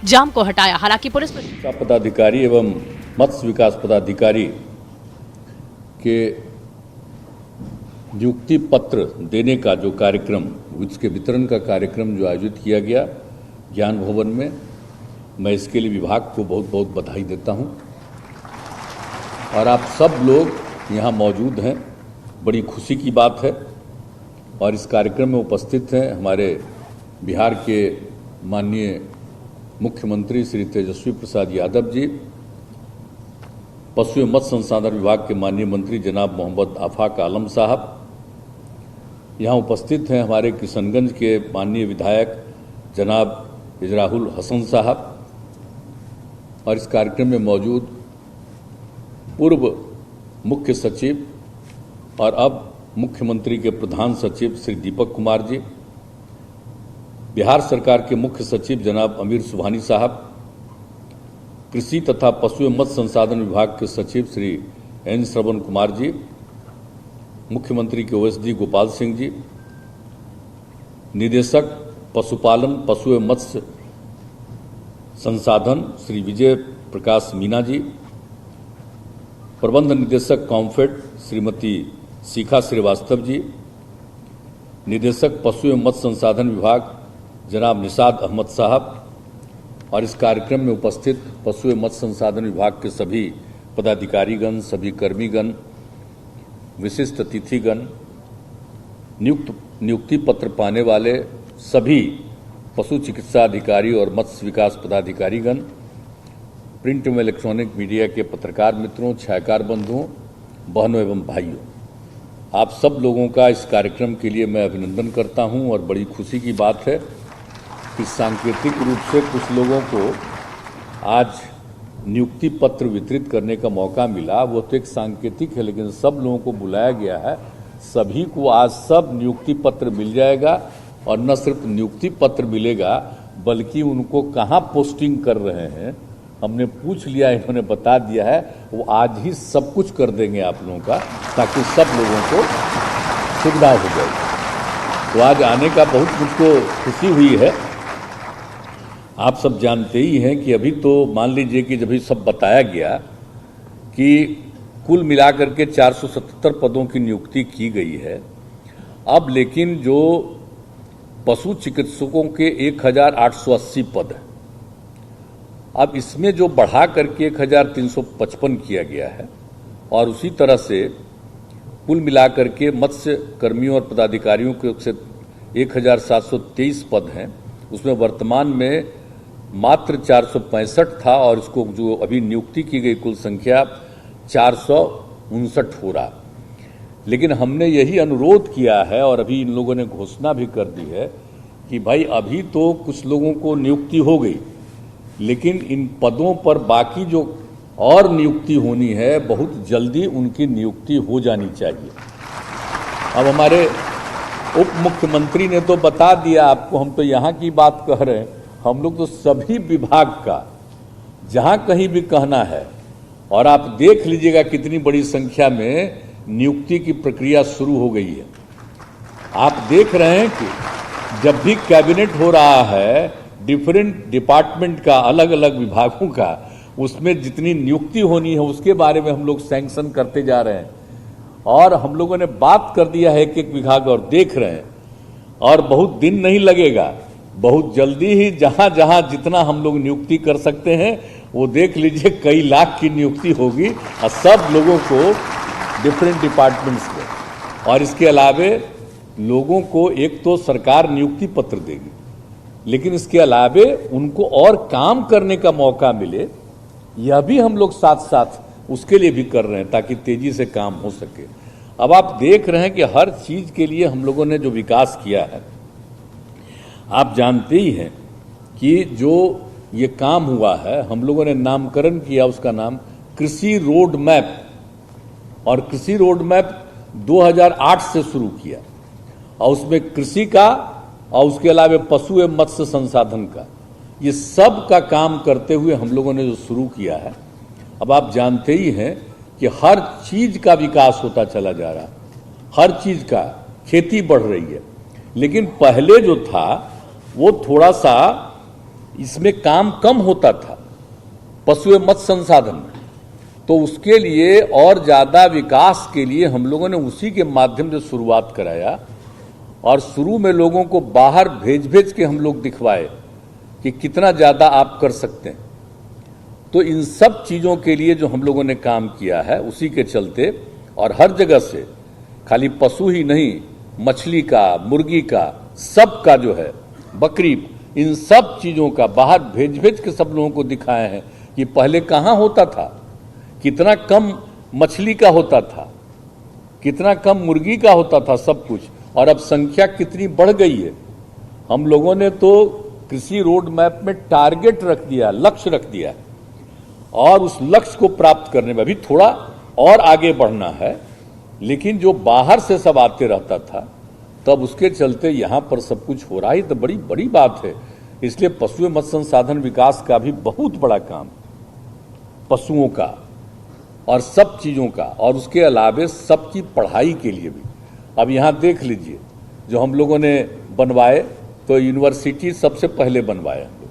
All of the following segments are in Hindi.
जाम को हटाया। हालांकि पुलिस पदाधिकारी एवं मत्स्य विकास पदाधिकारी के नियुक्ति पत्र देने का जो कार्यक्रम, इसके वितरण का कार्यक्रम जो आयोजित किया गया ज्ञान भवन में, मैं इसके लिए विभाग को बहुत बहुत बधाई देता हूं। और आप सब लोग यहाँ मौजूद हैं, बड़ी खुशी की बात है। और इस कार्यक्रम में उपस्थित हैं हमारे बिहार के माननीय मुख्यमंत्री श्री तेजस्वी प्रसाद यादव जी, पशु एवं मत्स्य संसाधन विभाग के माननीय मंत्री जनाब मोहम्मद आफाक आलम साहब। यहाँ उपस्थित हैं हमारे किशनगंज के माननीय विधायक जनाब इजराहुल हसन साहब। और इस कार्यक्रम में मौजूद पूर्व मुख्य सचिव और अब मुख्यमंत्री के प्रधान सचिव श्री दीपक कुमार जी, बिहार सरकार के मुख्य सचिव जनाब अमीर सुबहानी साहब, कृषि तथा पशु एवं मत्स्य संसाधन विभाग के सचिव श्री एन श्रवण कुमार जी, मुख्यमंत्री के ओएसडी गोपाल सिंह जी, निदेशक पशुपालन पशु एवं मत्स्य संसाधन श्री विजय प्रकाश मीना जी, प्रबंध निदेशक कॉम्फेड श्रीमती शिखा श्रीवास्तव जी, निदेशक पशु एवं मत्स्य संसाधन विभाग जनाब निशाद अहमद साहब। और इस कार्यक्रम में उपस्थित पशु एवं मत्स्य संसाधन विभाग के सभी पदाधिकारीगण, सभी कर्मीगण, विशिष्ट अतिथिगण, नियुक्ति पत्र पाने वाले सभी पशु चिकित्सा अधिकारी और मत्स्य विकास पदाधिकारीगण, प्रिंट एवं इलेक्ट्रॉनिक मीडिया के पत्रकार मित्रों, छायाकार बंधुओं, बहनों एवं भाइयों, आप सब लोगों का इस कार्यक्रम के लिए मैं अभिनंदन करता हूं। और बड़ी खुशी की बात है कि सांकेतिक रूप से कुछ लोगों को आज नियुक्ति पत्र वितरित करने का मौका मिला। वो तो एक सांकेतिक है, लेकिन सब लोगों को बुलाया गया है। सभी को आज सब नियुक्ति पत्र मिल जाएगा। और न सिर्फ नियुक्ति पत्र मिलेगा, बल्कि उनको कहाँ पोस्टिंग कर रहे हैं हमने पूछ लिया, इन्होंने बता दिया है। वो आज ही सब कुछ कर देंगे आप लोगों का, ताकि सब लोगों को सुविधा हो जाए। तो आज आने का बहुत मुझको खुशी हुई है। आप सब जानते ही हैं कि अभी तो मान लीजिए कि जब सब बताया गया कि कुल मिलाकर के 477 पदों की नियुक्ति की गई है। अब लेकिन जो पशु चिकित्सकों के 1880 पद हैं, अब इसमें जो बढ़ा करके 1355 किया गया है। और उसी तरह से कुल मिलाकर के मत्स्य कर्मियों और पदाधिकारियों के 1723 पद हैं। उसमें वर्तमान में मात्र 465 था, और इसको जो अभी नियुक्ति की गई कुल संख्या 459 हो रहा। लेकिन हमने यही अनुरोध किया है, और अभी इन लोगों ने घोषणा भी कर दी है कि भाई अभी तो कुछ लोगों को नियुक्ति हो गई, लेकिन इन पदों पर बाकी जो और नियुक्ति होनी है, बहुत जल्दी उनकी नियुक्ति हो जानी चाहिए। अब हमारे उप मुख्यमंत्री ने तो बता दिया आपको, हम तो यहाँ की बात कह रहे हैं। हम लोग तो सभी विभाग का जहाँ कहीं भी कहना है, और आप देख लीजिएगा कितनी बड़ी संख्या में नियुक्ति की प्रक्रिया शुरू हो गई है। आप देख रहे हैं कि जब भी कैबिनेट हो रहा है, डिफरेंट डिपार्टमेंट का, अलग अलग विभागों का, उसमें जितनी नियुक्ति होनी है उसके बारे में हम लोग सैंक्शन करते जा रहे हैं। और हम लोगों ने बात कर दिया है एक एक विभाग, और देख रहे हैं। और बहुत दिन नहीं लगेगा, बहुत जल्दी ही जहां जहां जितना हम लोग नियुक्ति कर सकते हैं, वो देख लीजिए कई लाख की नियुक्ति होगी, और सब लोगों को डिफरेंट डिपार्टमेंट्स को। और इसके अलावे लोगों को एक तो सरकार नियुक्ति पत्र देगी, लेकिन इसके अलावे उनको और काम करने का मौका मिले, यह भी हम लोग साथ साथ उसके लिए भी कर रहे हैं, ताकि तेजी से काम हो सके। अब आप देख रहे हैं कि हर चीज के लिए हम लोगों ने जो विकास किया है, आप जानते ही हैं कि जो ये काम हुआ है, हम लोगों ने नामकरण किया उसका नाम कृषि रोड मैप। और कृषि रोड मैप 2008 से शुरू किया, और उसमें कृषि का और उसके अलावा पशु एवं मत्स्य संसाधन का, ये सब का काम करते हुए हम लोगों ने जो शुरू किया है। अब आप जानते ही हैं कि हर चीज का विकास होता चला जा रहा है, हर चीज का, खेती बढ़ रही है। लेकिन पहले जो था वो थोड़ा सा इसमें काम कम होता था पशु एवं मत्स्य संसाधन में, तो उसके लिए और ज़्यादा विकास के लिए हम लोगों ने उसी के माध्यम से शुरुआत कराया। और शुरू में लोगों को बाहर भेज भेज के हम लोग दिखवाए कि कितना ज़्यादा आप कर सकते हैं। तो इन सब चीज़ों के लिए जो हम लोगों ने काम किया है, उसी के चलते और हर जगह से, खाली पशु ही नहीं, मछली का, मुर्गी का, सब का जो है, बकरी, इन सब चीज़ों का बाहर भेज भेज के सब लोगों को दिखाए हैं कि पहले कहाँ होता था, कितना कम मछली का होता था, कितना कम मुर्गी का होता था, सब कुछ, और अब संख्या कितनी बढ़ गई है। हम लोगों ने तो कृषि रोड मैप में टारगेट रख दिया, लक्ष्य रख दिया, और उस लक्ष्य को प्राप्त करने में अभी थोड़ा और आगे बढ़ना है। लेकिन जो बाहर से सब आते रहता था, तब उसके चलते यहाँ पर सब कुछ हो रहा है, तो बड़ी बड़ी बात है। इसलिए पशु एवं मत्स्य संसाधन विकास का भी बहुत बड़ा काम, पशुओं का और सब चीज़ों का, और उसके अलावे सबकी पढ़ाई के लिए भी। अब यहाँ देख लीजिए, जो हम लोगों ने बनवाए, तो यूनिवर्सिटी सबसे पहले बनवाए हम लोग।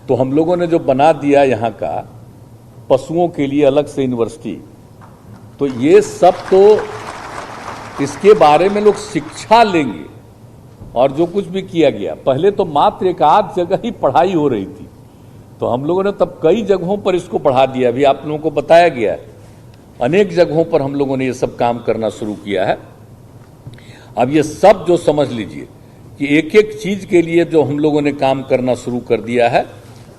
तो हम लोगों ने जो बना दिया यहाँ का पशुओं के लिए अलग से यूनिवर्सिटी, तो ये सब तो इसके बारे में लोग शिक्षा लेंगे। और जो कुछ भी किया गया, पहले तो मात्र एक आध जगह ही पढ़ाई हो रही थी, तो हम लोगों ने तब कई जगहों पर इसको बढ़ा दिया। अभी आप लोगों को बताया गया है, अनेक जगहों पर हम लोगों ने ये सब काम करना शुरू किया है। अब ये सब जो समझ लीजिए कि एक एक चीज के लिए जो हम लोगों ने काम करना शुरू कर दिया है,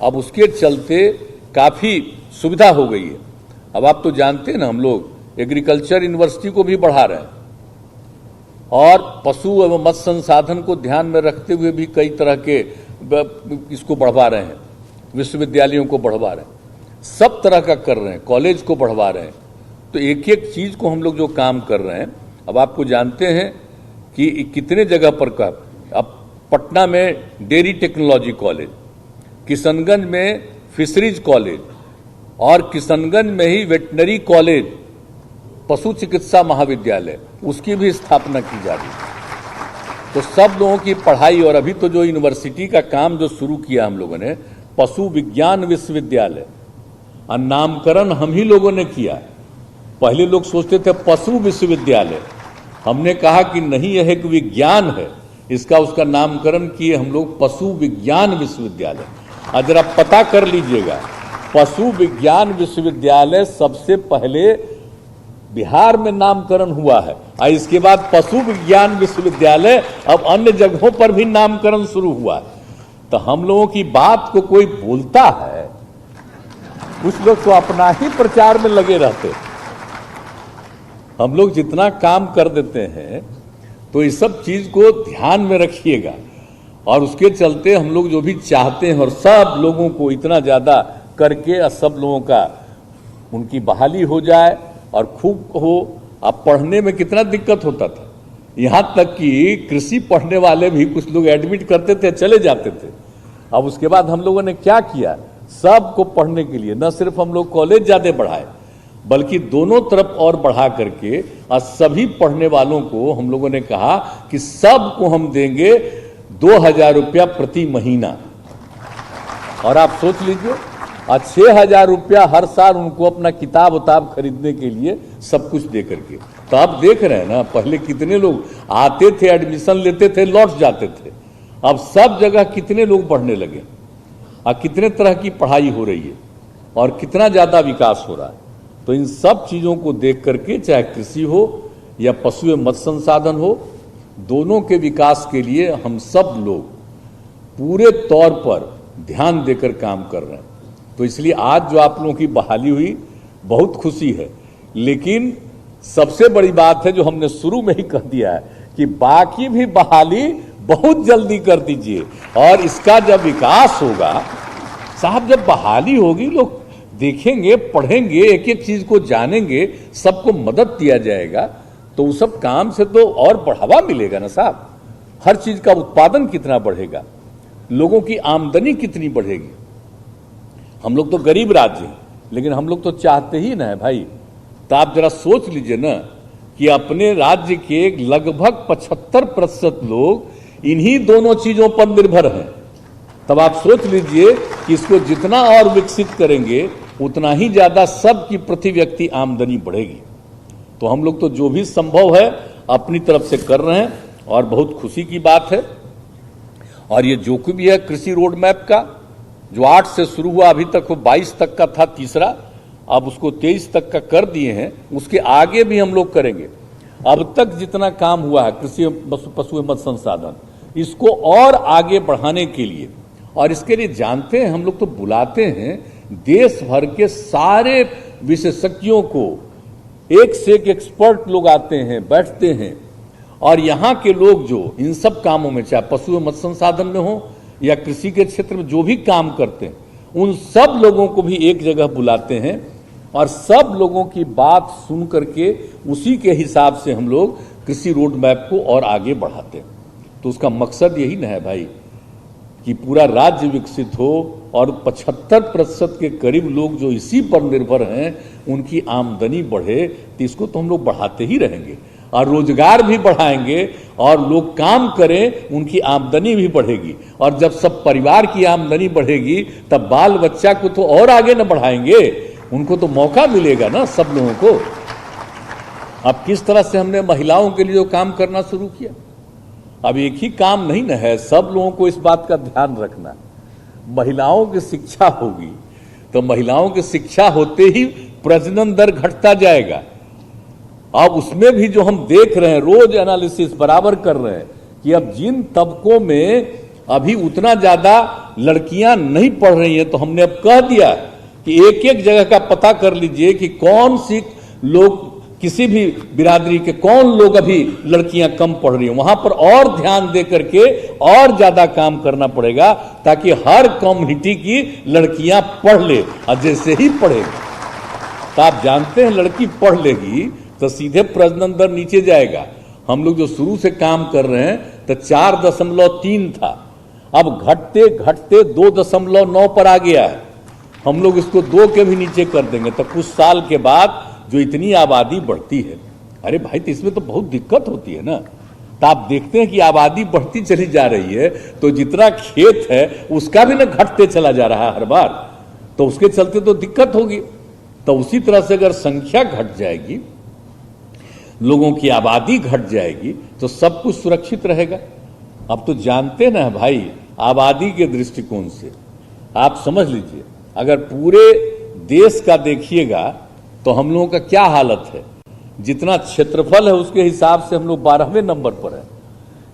अब उसके चलते काफी सुविधा हो गई है। अब आप तो जानते हैं ना, हम लोग एग्रीकल्चर यूनिवर्सिटी को भी बढ़ा रहे हैं, और पशु एवं मत्स्य संसाधन को ध्यान में रखते हुए भी कई तरह के इसको बढ़वा रहे हैं, विश्वविद्यालयों को बढ़वा रहे हैं, सब तरह का कर रहे हैं, कॉलेज को बढ़वा रहे हैं। तो एक एक चीज को हम लोग जो काम कर रहे हैं, अब आपको जानते हैं कि कितने जगह पर का, अब पटना में डेयरी टेक्नोलॉजी कॉलेज, किशनगंज में फिशरीज कॉलेज, और किशनगंज में ही वेटनरी कॉलेज, पशु चिकित्सा महाविद्यालय, उसकी भी स्थापना की जा रही है। तो सब लोगों की पढ़ाई, और अभी तो जो यूनिवर्सिटी का काम जो शुरू किया हम लोगों ने, पशु विज्ञान विश्वविद्यालय, और नामकरण हम ही लोगों ने किया। पहले लोग सोचते थे पशु विश्वविद्यालय, हमने कहा कि नहीं, यह एक विज्ञान है, इसका उसका नामकरण किए हम लोग पशु विज्ञान विश्वविद्यालय। और जरा पता कर लीजिएगा, पशु विज्ञान विश्वविद्यालय सबसे पहले बिहार में नामकरण हुआ है, और इसके बाद पशु विज्ञान विश्वविद्यालय अब अन्य जगहों पर भी नामकरण शुरू हुआ है। तो हम लोगों की बात को कोई बोलता है, कुछ लोग तो अपना ही प्रचार में लगे रहते हैं। हम लोग जितना काम कर देते हैं, तो इस सब चीज को ध्यान में रखिएगा। और उसके चलते हम लोग जो भी चाहते हैं, और सब लोगों को इतना ज्यादा करके सब लोगों का उनकी बहाली हो जाए और खूब हो। अब पढ़ने में कितना दिक्कत होता था, यहाँ तक कि कृषि पढ़ने वाले भी कुछ लोग एडमिट करते थे, चले जाते थे। अब उसके बाद हम लोगों ने क्या किया, सबको पढ़ने के लिए न सिर्फ हम लोग कॉलेज ज्यादा बढ़ाए, बल्कि दोनों तरफ और बढ़ा करके और सभी पढ़ने वालों को हम लोगों ने कहा कि सबको हम देंगे 2,000 रुपया प्रति महीना। और आप सोच लीजिए, और 6,000 रुपया हर साल उनको अपना किताब उताब खरीदने के लिए सब कुछ दे करके। तो आप देख रहे हैं ना, पहले कितने लोग आते थे, एडमिशन लेते थे, लौट जाते थे। अब सब जगह कितने लोग पढ़ने लगे, और कितने तरह की पढ़ाई हो रही है, और कितना ज्यादा विकास हो रहा है। तो इन सब चीजों को देख करके, चाहे कृषि हो या पशु एवं मत्स्य संसाधन हो, दोनों के विकास के लिए हम सब लोग पूरे तौर पर ध्यान देकर काम कर रहे हैं। तो इसलिए आज जो आप लोगों की बहाली हुई, बहुत खुशी है। लेकिन सबसे बड़ी बात है जो हमने शुरू में ही कह दिया है कि बाकी भी बहाली बहुत जल्दी कर दीजिए। और इसका जब विकास होगा साहब, जब बहाली होगी, लोग देखेंगे, पढ़ेंगे, एक एक चीज को जानेंगे, सबको मदद दिया जाएगा, तो उस सब काम से तो और बढ़ावा मिलेगा ना साहब। हर चीज का उत्पादन कितना बढ़ेगा, लोगों की आमदनी कितनी बढ़ेगी। हम लोग तो गरीब राज्य हैं, लेकिन हम लोग तो चाहते ही ना है भाई। तो आप जरा सोच लीजिए ना कि अपने राज्य के लगभग 75% लोग इन्हीं दोनों चीजों पर निर्भर हैं। तब आप सोच लीजिए कि इसको जितना और विकसित करेंगे उतना ही ज्यादा सबकी प्रति व्यक्ति आमदनी बढ़ेगी। तो हम लोग तो जो भी संभव है अपनी तरफ से कर रहे हैं और बहुत खुशी की बात है। और ये जो कुछ भी है कृषि रोड मैप का, जो 8 से शुरू हुआ अभी तक वो 22 तक का था तीसरा, अब उसको 23 तक का कर दिए हैं। उसके आगे भी हम लोग करेंगे। अब तक जितना काम हुआ है कृषि पशु एवं मत्स्य संसाधन, इसको और आगे बढ़ाने के लिए, और इसके लिए जानते हैं हम लोग तो बुलाते हैं देश भर के सारे विशेषज्ञों को, एक से एक एक्सपर्ट लोग आते हैं, बैठते हैं, और यहाँ के लोग जो इन सब कामों में, चाहे पशु एवं मत्स्य संसाधन में हो या कृषि के क्षेत्र में जो भी काम करते हैं, उन सब लोगों को भी एक जगह बुलाते हैं और सब लोगों की बात सुन करके उसी के हिसाब से हम लोग कृषि रोड मैप को और आगे बढ़ाते हैं। तो उसका मकसद यही ना है भाई कि पूरा राज्य विकसित हो और 75% के करीब लोग जो इसी पर निर्भर हैं उनकी आमदनी बढ़े। तो इसको तो हम लोग बढ़ाते ही रहेंगे और रोजगार भी बढ़ाएंगे और लोग काम करें, उनकी आमदनी भी बढ़ेगी। और जब सब परिवार की आमदनी बढ़ेगी तब बाल बच्चा को तो और आगे न बढ़ाएंगे, उनको तो मौका मिलेगा ना सब लोगों को। अब किस तरह से हमने महिलाओं के लिए जो काम करना शुरू किया, अब एक ही काम नहीं न है, सब लोगों को इस बात का ध्यान रखना। महिलाओं की शिक्षा होगी तो महिलाओं की शिक्षा होते ही प्रजनन दर घटता जाएगा। अब उसमें भी जो हम देख रहे हैं, रोज एनालिसिस बराबर कर रहे हैं कि अब जिन तबकों में अभी उतना ज्यादा लड़कियां नहीं पढ़ रही हैं, तो हमने अब कह दिया कि एक एक जगह का पता कर लीजिए कि कौन सी लोग, किसी भी बिरादरी के कौन लोग अभी लड़कियां कम पढ़ रही हैं, वहां पर और ध्यान दे करके और ज्यादा काम करना पड़ेगा ताकि हर कम्युनिटी की लड़कियां पढ़ ले। और जैसे ही पढ़ेगी तो आप जानते हैं लड़की पढ़ लेगी तो सीधे प्रजनन दर नीचे जाएगा। हम लोग जो शुरू से काम कर रहे हैं तो 4.3 था, अब घटते घटते 2.9 पर आ गया है। हम लोग इसको 2 के भी नीचे कर देंगे तो कुछ साल के बाद जो इतनी आबादी बढ़ती है, अरे भाई तो इसमें तो बहुत दिक्कत होती है ना। तो आप देखते हैं कि आबादी बढ़ती चली जा रही है तो जितना खेत है उसका भी ना घटते चला जा रहा है हर बार, तो उसके चलते तो दिक्कत होगी। तो उसी तरह से अगर संख्या घट जाएगी, लोगों की आबादी घट जाएगी, तो सब कुछ सुरक्षित रहेगा। अब तो जानते ना भाई, आबादी के दृष्टिकोण से आप समझ लीजिए, अगर पूरे देश का देखिएगा तो हम लोगों का क्या हालत है। जितना क्षेत्रफल है उसके हिसाब से हम लोग 12वें नंबर पर है,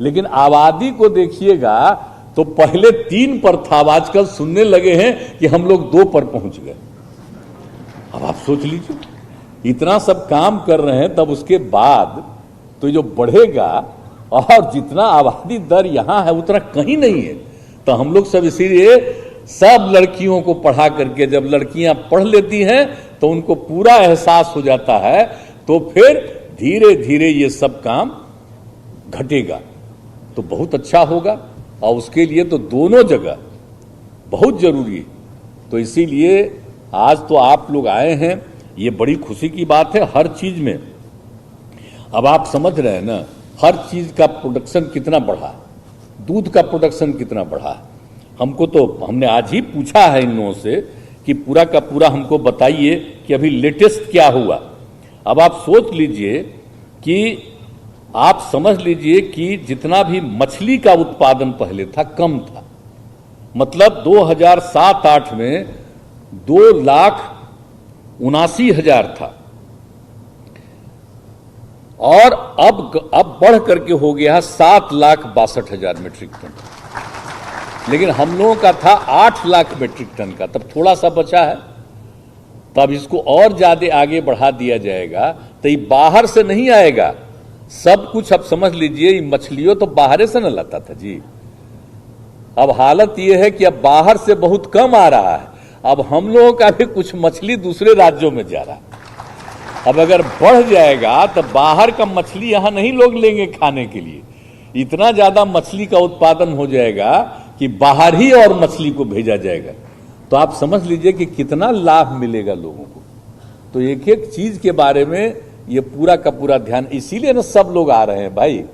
लेकिन आबादी को देखिएगा तो पहले 3 पर था, आजकल सुनने लगे हैं कि हम लोग 2 पर पहुंच गए। अब आप सोच लीजिए, इतना सब काम कर रहे हैं, तब उसके बाद तो जो बढ़ेगा, और जितना आबादी दर यहां है उतना कहीं नहीं है। तो हम लोग सब इसीलिए सब लड़कियों को पढ़ा करके, जब लड़कियां पढ़ लेती हैं तो उनको पूरा एहसास हो जाता है, तो फिर धीरे धीरे ये सब काम घटेगा तो बहुत अच्छा होगा। और उसके लिए तो दोनों जगह बहुत जरूरी है। तो इसीलिए आज तो आप लोग आए हैं, ये बड़ी खुशी की बात है। हर चीज में अब आप समझ रहे हैं ना, हर चीज का प्रोडक्शन कितना बढ़ा, दूध का प्रोडक्शन कितना बढ़ा। हमको तो, हमने आज ही पूछा है इन लोगों से कि पूरा का पूरा हमको बताइए कि अभी लेटेस्ट क्या हुआ। अब आप सोच लीजिए कि आप समझ लीजिए कि जितना भी मछली का उत्पादन पहले था कम था, मतलब 2007-8 में 2,79,000 था, और अब बढ़ करके हो गया 7,62,000 मीट्रिक टन। लेकिन हम लोगों का था 8 लाख मीट्रिक टन का, तब थोड़ा सा बचा है, तब इसको और ज्यादा आगे बढ़ा दिया जाएगा। तो ये बाहर से नहीं आएगा सब कुछ। अब समझ लीजिए, ये मछलियों तो बाहर से न लाता था जी। अब हालत ये है कि अब बाहर से बहुत कम आ रहा है, अब हम लोगों का भी कुछ मछली दूसरे राज्यों में जा रहा है। अब अगर बढ़ जाएगा तो बाहर का मछली यहां नहीं लोग लेंगे खाने के लिए, इतना ज्यादा मछली का उत्पादन हो जाएगा कि बाहर ही और मछली को भेजा जाएगा। तो आप समझ लीजिए कि कितना लाभ मिलेगा लोगों को। तो एक एक चीज के बारे में ये पूरा का पूरा ध्यान, इसीलिए ना सब लोग आ रहे हैं भाई,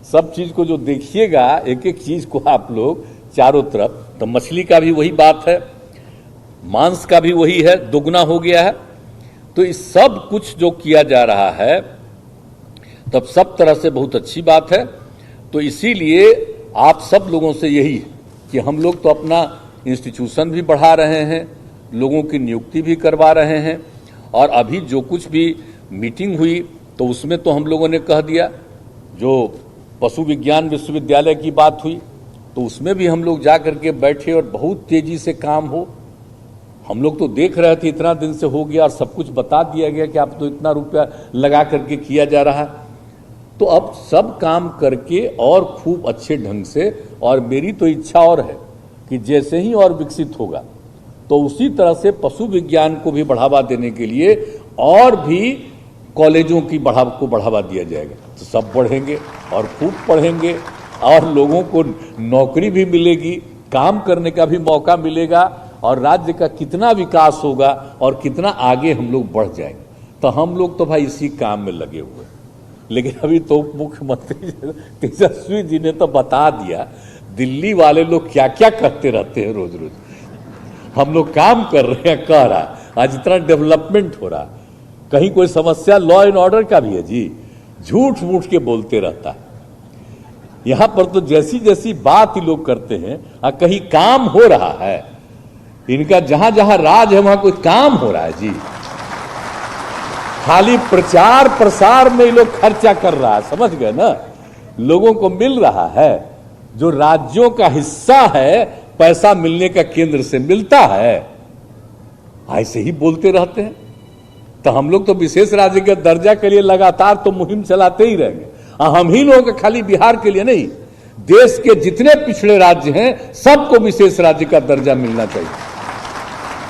सब चीज को जो देखिएगा, एक एक चीज को आप लोग चारों तरफ, तो मछली का भी वही बात है, मांस का भी वही है, दुगना हो गया है। तो इस सब कुछ जो किया जा रहा है तब सब तरह से बहुत अच्छी बात है। तो इसीलिए आप सब लोगों से यही है कि हम लोग तो अपना इंस्टीट्यूशन भी बढ़ा रहे हैं, लोगों की नियुक्ति भी करवा रहे हैं, और अभी जो कुछ भी मीटिंग हुई तो उसमें तो हम लोगों ने कह दिया, जो पशु विज्ञान विश्वविद्यालय की बात हुई तो उसमें भी हम लोग जा करके बैठे और बहुत तेजी से काम हो। हम लोग तो देख रहे थे इतना दिन से हो गया और सब कुछ बता दिया गया कि आप तो इतना रुपया लगा करके किया जा रहा है। तो अब सब काम करके और खूब अच्छे ढंग से, और मेरी तो इच्छा और है कि जैसे ही और विकसित होगा तो उसी तरह से पशु विज्ञान को भी बढ़ावा देने के लिए और भी कॉलेजों की बढ़ावा दिया जाएगा। तो सब बढ़ेंगे और खूब पढ़ेंगे और लोगों को नौकरी भी मिलेगी, काम करने का भी मौका मिलेगा, और राज्य का कितना विकास होगा और कितना आगे हम लोग बढ़ जाएंगे। तो हम लोग तो भाई इसी काम में लगे हुए। लेकिन अभी तो मुख्यमंत्री तेजस्वी जी ने तो बता दिया, दिल्ली वाले लोग क्या क्या करते रहते हैं रोज रोज, हम लोग काम कर रहे हैं, कह रहा आज इतना डेवलपमेंट हो रहा, कहीं कोई समस्या लॉ एंड ऑर्डर का भी है जी, झूठ मूठ के बोलते रहता है। यहां पर तो जैसी जैसी बात ही लोग करते हैं, कहीं काम हो रहा है, इनका जहां जहां राज है वहां कोई काम हो रहा है जी। खाली प्रचार प्रसार में लोग खर्चा कर रहा है, समझ गए ना, लोगों को मिल रहा है जो राज्यों का हिस्सा है, पैसा मिलने का केंद्र से मिलता है, ऐसे ही बोलते रहते हैं। तो हम लोग तो विशेष राज्य के दर्जा के लिए लगातार तो मुहिम चलाते ही रहेंगे। हम ही लोग खाली बिहार के लिए नहीं, देश के जितने पिछड़े राज्य हैं सबको विशेष राज्य का दर्जा मिलना चाहिए,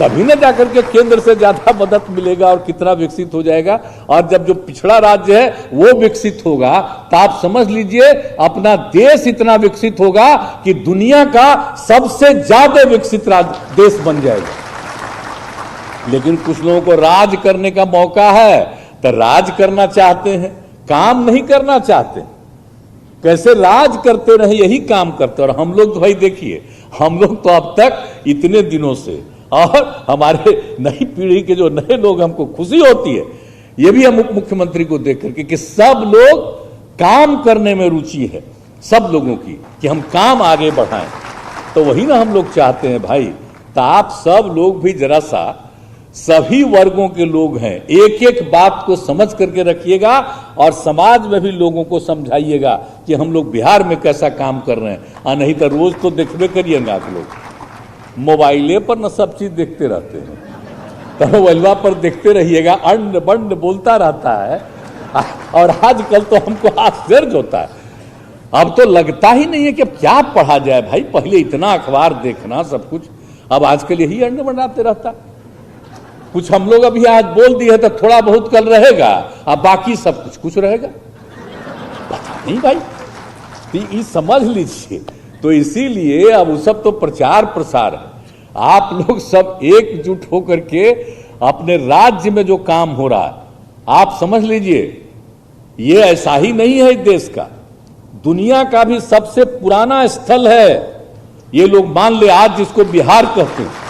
तभी न जाकर के केंद्र से ज्यादा मदद मिलेगा और कितना विकसित हो जाएगा। और जब जो पिछड़ा राज्य है वो विकसित होगा तो आप समझ लीजिए अपना देश इतना विकसित होगा कि दुनिया का सबसे ज्यादा विकसित देश बन जाएगा। लेकिन कुछ लोगों को राज करने का मौका है तो राज करना चाहते हैं, काम नहीं करना चाहते, कैसे राज करते रहे यही काम करते। और हम लोग तो भाई देखिए, हम लोग तो अब तक इतने दिनों से, और हमारे नई पीढ़ी के जो नए लोग, हमको खुशी होती है ये भी हम उप मुख्यमंत्री को देख करके कि सब लोग काम करने में रुचि है सब लोगों की, कि हम काम आगे बढ़ाएं। तो वही ना हम लोग चाहते हैं भाई। तो आप सब लोग भी जरा सा, सभी वर्गों के लोग हैं, एक एक बात को समझ करके रखिएगा और समाज में भी लोगों को समझाइएगा कि हम लोग बिहार में कैसा काम कर रहे हैं। नहीं तो रोज तो देखबे करिएगा आप लोग, मोबाइले पर न सब चीज देखते रहते हैं, तो मोबाइलवा पर देखते रहिएगा, अंड बंड बोलता रहता है। और आजकल तो हमको आश्चर्य होता है, अब तो लगता ही नहीं है कि अब क्या पढ़ा जाए भाई। पहले इतना अखबार देखना सब कुछ, अब आजकल यही अंड बनाते रहता। कुछ हम लोग अभी आज बोल दिए तो थोड़ा बहुत कल रहेगा, अब बाकी सब कुछ रहेगा, पता नहीं भाई। तो ये समझ लीजिए। तो इसीलिए अब वो सब तो प्रचार प्रसार है, आप लोग सब एकजुट होकर के अपने राज्य में जो काम हो रहा है आप समझ लीजिए, ये ऐसा ही नहीं है इस देश का, दुनिया का भी सबसे पुराना स्थल है ये। लोग मान ले आज जिसको बिहार कहते हैं,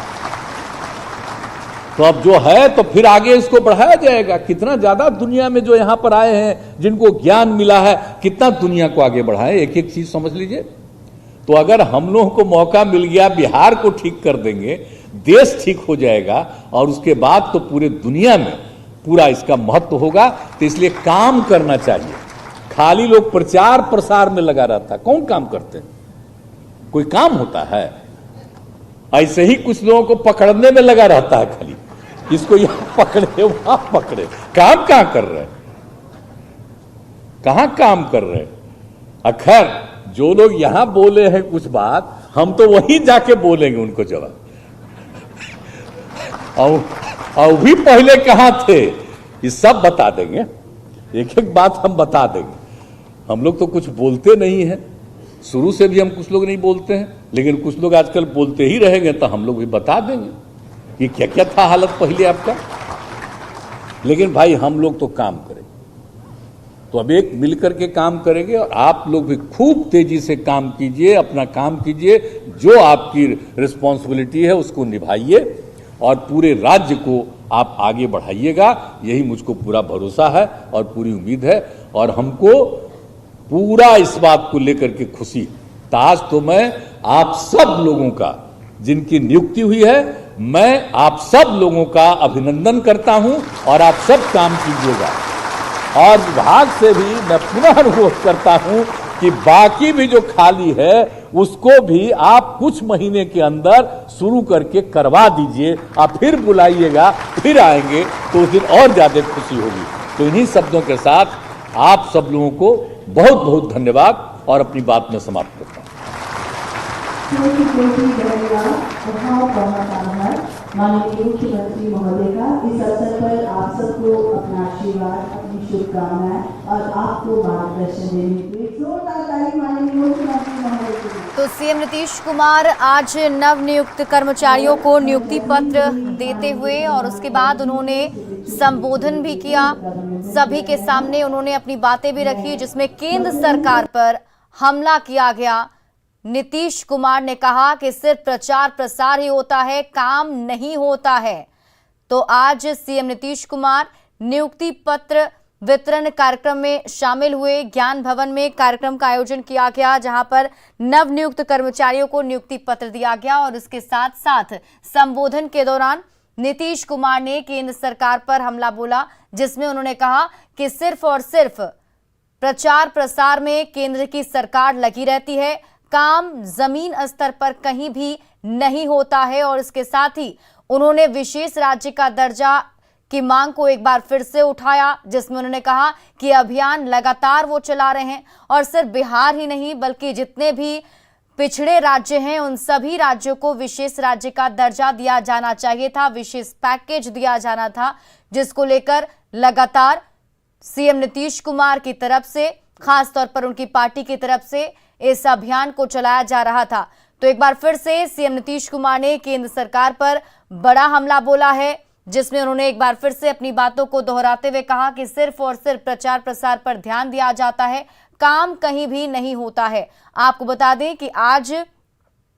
तो अब जो है तो फिर आगे इसको बढ़ाया जाएगा। कितना ज्यादा दुनिया में जो यहां पर आए हैं जिनको ज्ञान मिला है, कितना दुनिया को आगे बढ़ाए, एक एक चीज समझ लीजिए। तो अगर हम लोगों को मौका मिल गया, बिहार को ठीक कर देंगे, देश ठीक हो जाएगा, और उसके बाद तो पूरे दुनिया में पूरा इसका महत्व होगा। तो इसलिए काम करना चाहिए। खाली लोग प्रचार प्रसार में लगा रहता है, कौन काम करते हैं? कोई काम होता है? ऐसे ही कुछ लोगों को पकड़ने में लगा रहता है, खाली इसको यहां पकड़े वहां पकड़े, काम कहां कर रहे हैं, कहां काम कर रहे हैं। अखर जो लोग यहां बोले हैं कुछ बात, हम तो वहीं जाके बोलेंगे उनको जवाब। और भी पहले कहां थे ये सब बता देंगे, एक एक बात हम बता देंगे। हम लोग तो कुछ बोलते नहीं हैं, शुरू से भी हम कुछ लोग नहीं बोलते हैं, लेकिन कुछ लोग आजकल बोलते ही रहेंगे तो हम लोग भी बता देंगे कि क्या क्या था हालत पहले आपका। लेकिन भाई हम लोग तो काम करें, तो तो अब एक मिलकर के काम करेंगे और आप लोग भी खूब तेजी से काम कीजिए, अपना काम कीजिए, जो आपकी रिस्पॉन्सिबिलिटी है उसको निभाइए और पूरे राज्य को आप आगे बढ़ाइएगा। यही मुझको पूरा भरोसा है और पूरी उम्मीद है और हमको पूरा इस बात को लेकर के खुशी। तो आज तो मैं आप सब लोगों का, जिनकी नियुक्ति हुई है, मैं आप सब लोगों का अभिनंदन करता हूं और आप सब काम कीजिएगा। और विभाग से भी मैं पुनः अनुरोध करता हूं कि बाकी भी जो खाली है उसको भी आप कुछ महीने के अंदर शुरू करके करवा दीजिए। आप फिर बुलाइएगा, फिर आएंगे तो उस दिन और ज्यादा खुशी होगी। तो इन्हीं शब्दों के साथ आप सब लोगों को बहुत बहुत धन्यवाद और अपनी बात में समाप्त करता हूं। माननीय मुख्यमंत्री महोदय का इस अवसर पर आप सबको अपना आशीर्वाद, अपनी शुभकामनाएं और आपको मार्गदर्शन देने के लिए जोरदार ताली माननीय मुख्यमंत्री महोदय के लिए। तो सीएम नीतीश कुमार आज नव नियुक्त कर्मचारियों को नियुक्ति पत्र देते हुए और उसके बाद उन्होंने संबोधन भी किया। सभी के सामने उन्होंने अपनी बातें भी रखी, जिसमें केंद्र सरकार पर हमला किया गया। नीतीश कुमार ने कहा कि सिर्फ प्रचार प्रसार ही होता है, काम नहीं होता है। तो आज सीएम नीतीश कुमार नियुक्ति पत्र वितरण कार्यक्रम में शामिल हुए। ज्ञान भवन में कार्यक्रम का आयोजन किया गया, जहां पर नव नियुक्त कर्मचारियों को नियुक्ति पत्र दिया गया और इसके साथ साथ संबोधन के दौरान नीतीश कुमार ने केंद्र सरकार पर हमला बोला, जिसमें उन्होंने कहा कि सिर्फ और सिर्फ प्रचार प्रसार में केंद्र की सरकार लगी रहती है, काम जमीन स्तर पर कहीं भी नहीं होता है। और इसके साथ ही उन्होंने विशेष राज्य का दर्जा की मांग को एक बार फिर से उठाया, जिसमें उन्होंने कहा कि अभियान लगातार वो चला रहे हैं और सिर्फ बिहार ही नहीं बल्कि जितने भी पिछड़े राज्य हैं उन सभी राज्यों को विशेष राज्य का दर्जा दिया जाना चाहिए था, विशेष पैकेज दिया जाना था, जिसको लेकर लगातार सीएम नीतीश कुमार की तरफ से, खासतौर पर उनकी पार्टी की तरफ से इस अभियान को चलाया जा रहा था। तो एक बार फिर से सीएम नीतीश कुमार ने केंद्र सरकार पर बड़ा हमला बोला है, जिसमें उन्होंने एक बार फिर से अपनी बातों को दोहराते हुए कहा कि सिर्फ और सिर्फ प्रचार प्रसार पर ध्यान दिया जाता है, काम कहीं भी नहीं होता है। आपको बता दें कि आज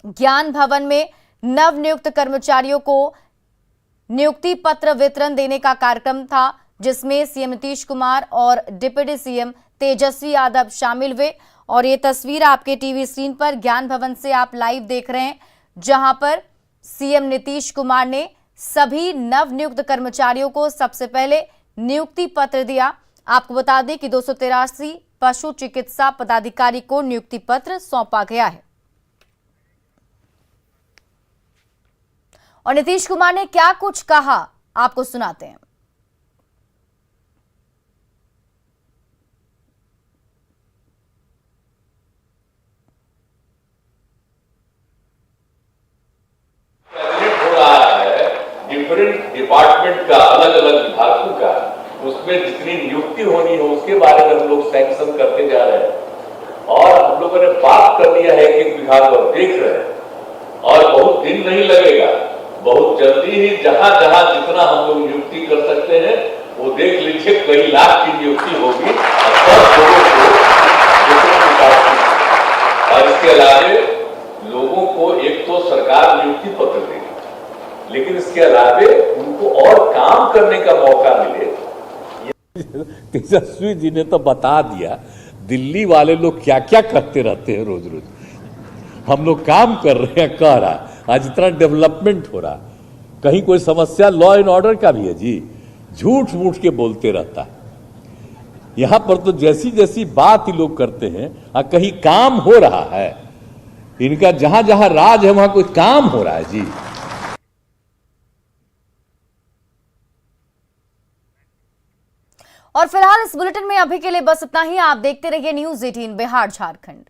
ज्ञान भवन में नव नियुक्त कर्मचारियों को नियुक्ति पत्र वितरण देने का कार्यक्रम था, जिसमें सीएम नीतीश कुमार और डिप्टी सीएम तेजस्वी यादव शामिल हुए। और ये तस्वीर आपके टीवी स्क्रीन पर ज्ञान भवन से आप लाइव देख रहे हैं, जहां पर सीएम नीतीश कुमार ने सभी नव नियुक्त कर्मचारियों को सबसे पहले नियुक्ति पत्र दिया। आपको बता दें कि 283 पशु चिकित्सा पदाधिकारी को नियुक्ति पत्र सौंपा गया है। और नीतीश कुमार ने क्या कुछ कहा, आपको सुनाते हैं। डिफरेंट डिपार्टमेंट का, अलग अलग विभागों का, उसमें जितनी नियुक्ति होनी है उसके बारे में हम लोग सैंक्शन करते जा रहे हैं और हम लोगों ने बात कर लिया है कि विभाग और देख रहे हैं और बहुत दिन नहीं लगेगा, बहुत जल्दी ही जहां जहां जितना हम लोग नियुक्ति कर सकते हैं वो देख लीजिए, कई लाख की नियुक्ति होगी और इसके अलावा लोगों को एक तो सरकार नियुक्ति पत्र देगी, लेकिन इसके अलावा उनको और काम करने का मौका मिले। तेजस्वी जी ने तो बता दिया, दिल्ली वाले लोग क्या क्या करते रहते हैं रोज रोज, हम लोग काम कर रहे हैं, कह रहा आज इतना डेवलपमेंट हो रहा, कहीं कोई समस्या लॉ एंड ऑर्डर का भी है जी, झूठ मूठ के बोलते रहता है। यहां पर तो जैसी जैसी बात ही लोग करते हैं, कहीं काम हो रहा है, इनका जहां जहां राज है वहां कोई काम हो रहा है जी। और फिलहाल इस बुलेटिन में अभी के लिए बस इतना ही। आप देखते रहिए न्यूज़ 18 बिहार झारखंड।